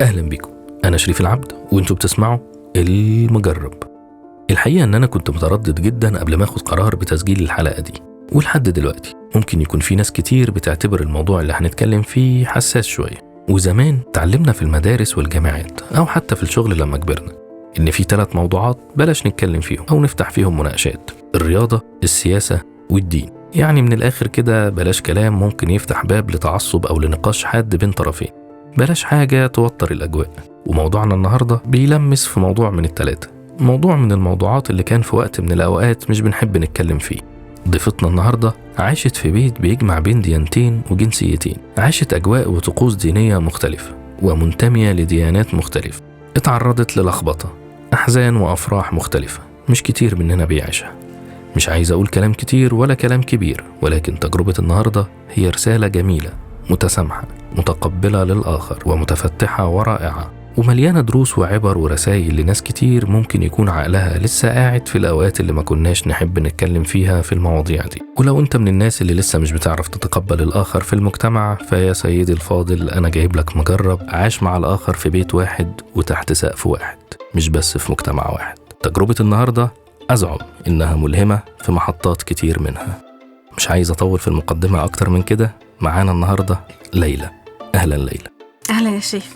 أهلا بكم، أنا شريف العبد وانتوا بتسمعوا المجرب. الحقيقة أن أنا كنت متردد جدا قبل ما أخد قرار بتسجيل الحلقة دي، ولحد دلوقتي ممكن يكون في ناس كتير بتعتبر الموضوع اللي هنتكلم فيه حساس شوية. وزمان تعلمنا في المدارس والجامعات أو حتى في الشغل لما كبرنا إن في 3 موضوعات بلاش نتكلم فيهم أو نفتح فيهم مناقشات: الرياضة، السياسة، والدين. يعني من الآخر كده بلاش كلام ممكن يفتح باب لتعصب أو لنقاش حاد بين طرفين، بلاش حاجة توتر الأجواء. وموضوعنا النهاردة بيلمس في موضوع من ال3، موضوع من الموضوعات اللي كان في وقت من الأوقات مش بنحب نتكلم فيه. ضيفتنا النهاردة عاشت في بيت بيجمع بين ديانتين وجنسيتين، عاشت أجواء وطقوس دينية مختلفة ومنتمية لديانات مختلفة، اتعرضت للخبطة، أحزان وأفراح مختلفة مش كتير مننا بيعيشها. مش عايز أقول كلام كتير ولا كلام كبير، ولكن تجربة النهاردة هي رسالة جميلة متسامحة متقبلة للآخر ومتفتحة ورائعة، ومليانة دروس وعبر ورسائل لناس كتير ممكن يكون عقلها لسه قاعد في الأوقات اللي ما كناش نحب نتكلم فيها في المواضيع دي. ولو أنت من الناس اللي لسه مش بتعرف تتقبل الآخر في المجتمع، فيا سيدي الفاضل أنا جايب لك مجرب عاش مع الآخر في بيت واحد وتحت سقف واحد، مش بس في مجتمع واحد. تجربة النهاردة أزعم إنها ملهمة في محطات كتير منها. مش عايز أطول في المقدمة أكتر من كده. معانا النهاردة ليلى. أهلا ليلى. أهلا يا شريف.